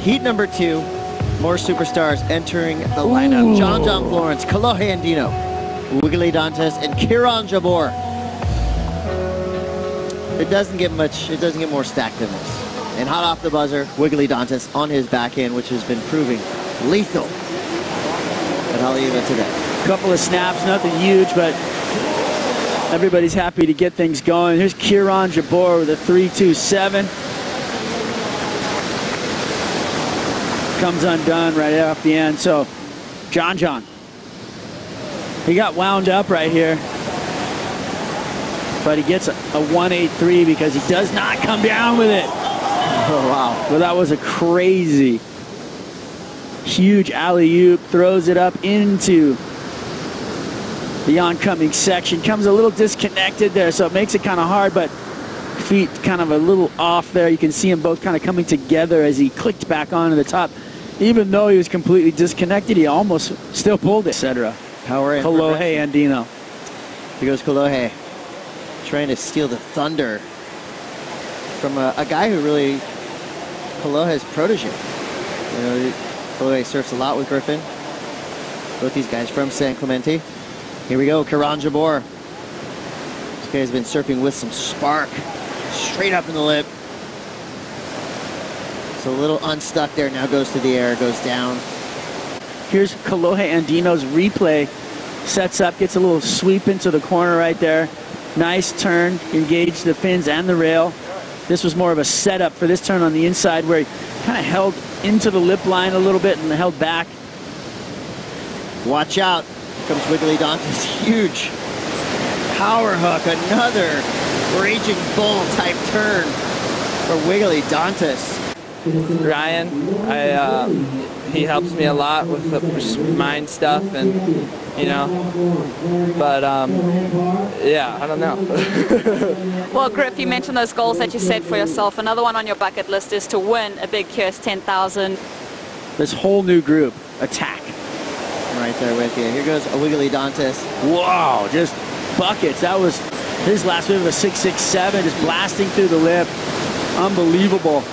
Heat number 2, more superstars entering the lineup. John Florence, Kolohe Andino, Wiggly Dantas, and Kiron Jabour. It doesn't get more stacked than this. And hot off the buzzer, Wiggly Dantas on his backhand, which has been proving lethal at Haleiwa today. Couple of snaps, nothing huge, but everybody's happy to get things going. Here's Kiron Jabour with a 3-2-7. Comes undone right off the end. So, John, he got wound up right here. But he gets a 1-8-3 because he does not come down with it. Oh, wow. Well, that was a crazy, huge alley-oop. Throws it up into the oncoming section. Comes a little disconnected there, so it makes it kind of hard, but feet kind of a little off there. You can see them both kind of coming together as he clicked back onto the top. Even though he was completely disconnected, he almost still pulled it, etc. Power and Kolohe Andino. Here goes Kolohe, trying to steal the thunder from a guy who really Kolohe's protege. You know, Kolohe surfs a lot with Griffin. Both these guys from San Clemente. Here we go, Kiron Jabour. This guy's been surfing with some spark. Straight up in the lip. So a little unstuck there, now goes to the air, goes down. Here's Kolohe Andino's replay. Sets up, gets a little sweep into the corner right there. Nice turn, engaged the fins and the rail. This was more of a setup for this turn on the inside where he kind of held into the lip line a little bit and held back. Watch out. Here comes Wiggly Dantas. Huge power hook. Another raging bull type turn for Wiggly Dantas. Ryan, he helps me a lot with the mind stuff, and you know, but yeah, I don't know. Well, Griff, you mentioned those goals that you set for yourself. Another one on your bucket list is to win a big Kurs 10,000. This whole new group attack. Right there with you. Here goes a Wiggly Dantas. Wow, just buckets. That was his last wave of a 6-6-7, just blasting through the lip. Unbelievable.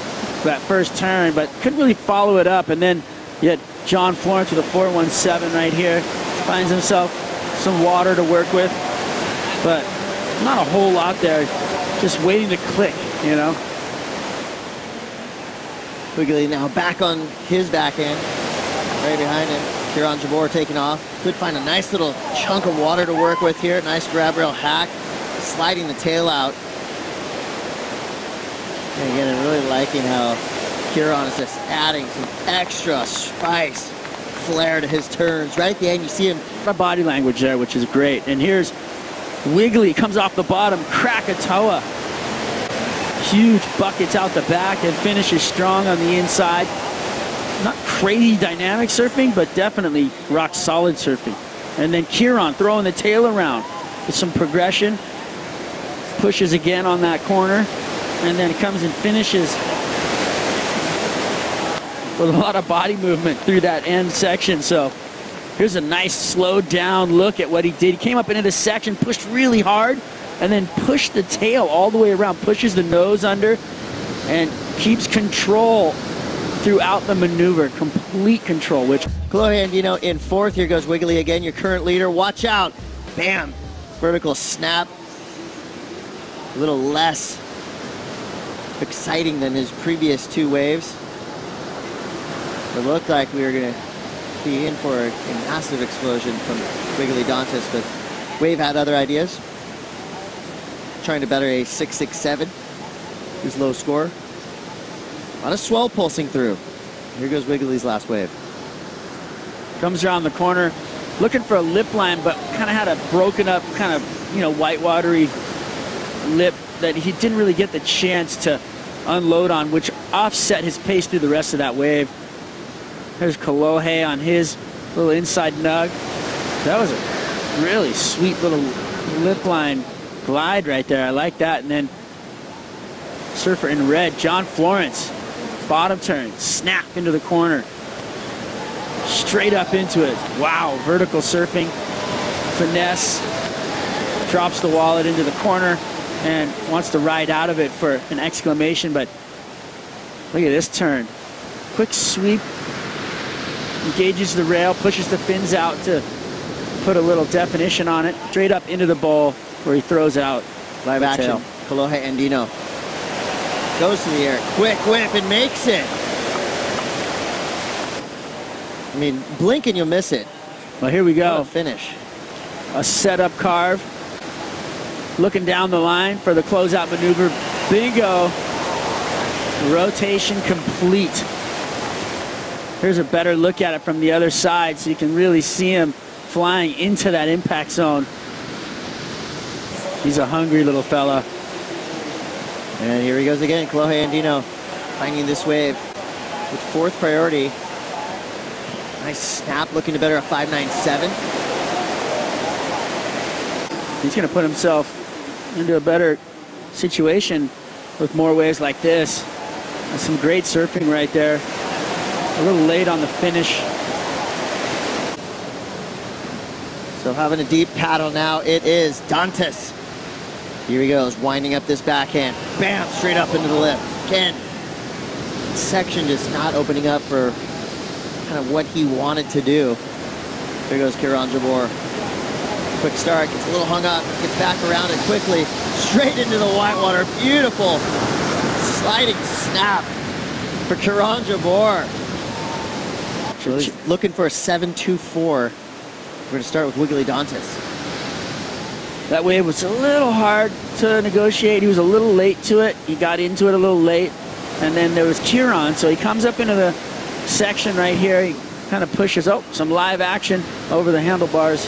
That first turn, but couldn't really follow it up. And then you had John Florence with a 4-1-7 right here. Finds himself some water to work with, but not a whole lot there. Just waiting to click, you know. Wiggly now back on his backhand. Right behind him. Kiron Jabour taking off. Could find a nice little chunk of water to work with here. Nice grab rail hack. Sliding the tail out. And again, I'm really liking how Kiron is just adding some extra spice, flair to his turns. Right at the end, you see him. Body language there, which is great. And here's Wiggly, comes off the bottom, Krakatoa. Huge buckets out the back and finishes strong on the inside. Not crazy dynamic surfing, but definitely rock solid surfing. And then Kiron throwing the tail around with some progression. Pushes again on that corner. And then comes and finishes with a lot of body movement through that end section. So here's a nice slowed down look at what he did. He came up into the section, pushed really hard, and then pushed the tail all the way around, pushes the nose under, and keeps control throughout the maneuver. Complete control, which... Kolohe Andino in fourth. Here goes Wiggly again, your current leader. Watch out. Bam. Vertical snap. A little less exciting than his previous two waves. It looked like we were going to be in for a massive explosion from Wiggly Dantas, but Wave had other ideas. Trying to better a 6-6-7, his low score. A lot of swell pulsing through. Here goes Wiggly's last wave. Comes around the corner, looking for a lip line, but kind of had a broken up, kind of, you know, white watery lip that he didn't really get the chance to unload on, which offset his pace through the rest of that wave. There's Kolohe on his little inside nug. That was a really sweet little lip line glide right there. I like that. And then surfer in red, John Florence, bottom turn, snap into the corner. Straight up into it. Wow, vertical surfing, finesse, drops the wallet into the corner and wants to ride out of it for an exclamation, but look at this turn. quick sweep, engages the rail, pushes the fins out to put a little definition on it, straight up into the bowl where he throws out. Live action. Kolohe Andino goes to the air, quick whip, and makes it. I mean, blink and you'll miss it. Well, here we go. What a finish. A setup carve. Looking down the line for the closeout maneuver. Bingo. Rotation complete. Here's a better look at it from the other side so you can really see him flying into that impact zone. He's a hungry little fella. And here he goes again, Kolohe Andino finding this wave with 4th priority. Nice snap, looking to better a 5.97. He's going to put himself into a better situation with more waves like this. That's some great surfing right there. A little late on the finish. So having a deep paddle now, it is Dantas. Here he goes, winding up this backhand. Bam, straight up into the lip. Again, section just not opening up for kind of what he wanted to do. There goes Kiron Jabour. Quick start, gets a little hung up, gets back around it quickly, straight into the whitewater. Beautiful sliding snap for Kiron Jabour. So he's looking for a 7.24. We're going to start with Wiggly Dantas. That wave was a little hard to negotiate. He was a little late to it. He got into it a little late. And then there was Kiron. So he comes up into the section right here. He kind of pushes, some live action over the handlebars.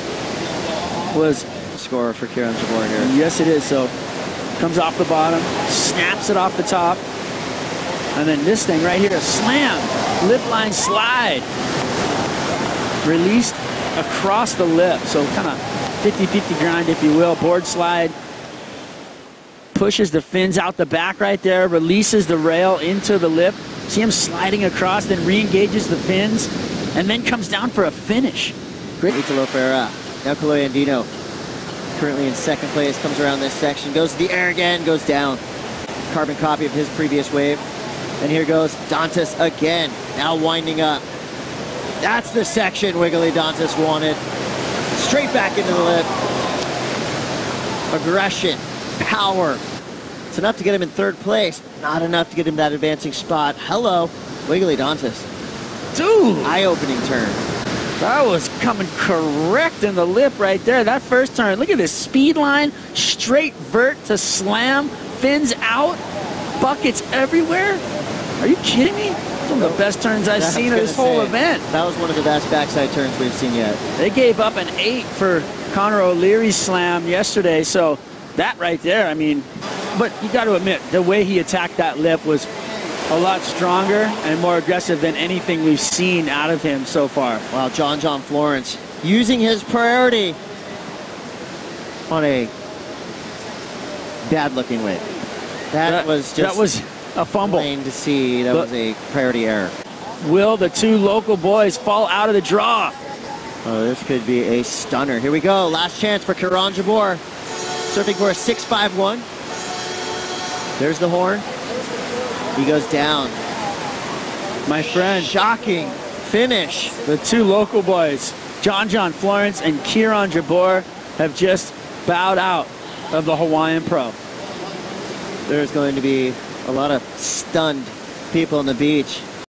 Was score for Kiron Jabour here. Yes, it is. So comes off the bottom, snaps it off the top. And then this thing right here, a slam, lip line slide. Released across the lip. So kind of 50-50 grind, if you will, board slide. Pushes the fins out the back right there, releases the rail into the lip. See him sliding across, then re-engages the fins, and then comes down for a finish. Great. Italo Ferreira. Now Kolohe Andino, currently in 2nd place, comes around this section, goes to the air again, goes down. Carbon copy of his previous wave. And here goes Dantas again, now winding up. That's the section Wiggly Dantas wanted. Straight back into the lip. Aggression, power. It's enough to get him in 3rd place, not enough to get him that advancing spot. Hello, Wiggly Dantas. Dude! Eye-opening turn. That was coming correct in the lip right there. That first turn, look at this speed line, straight vert to slam, fins out, buckets everywhere. Are you kidding me? One of the best turns I've seen of this whole event. That was one of the best backside turns we've seen yet. They gave up an 8 for Connor O'Leary's slam yesterday, so that right there, I mean, but you got to admit, the way he attacked that lip was a lot stronger and more aggressive than anything we've seen out of him so far. Wow, John Florence using his priority on a bad-looking wave. That was a fumble. Plain to see that was a priority error. Will the 2 local boys fall out of the draw? Oh, this could be a stunner. Here we go. Last chance for Kiron Jabour. Surfing for a 6.51. There's the horn. He goes down. My friend. Shocking finish. The 2 local boys, John Florence and Kiron Jabour, have just bowed out of the Hawaiian Pro. There's going to be a lot of stunned people on the beach.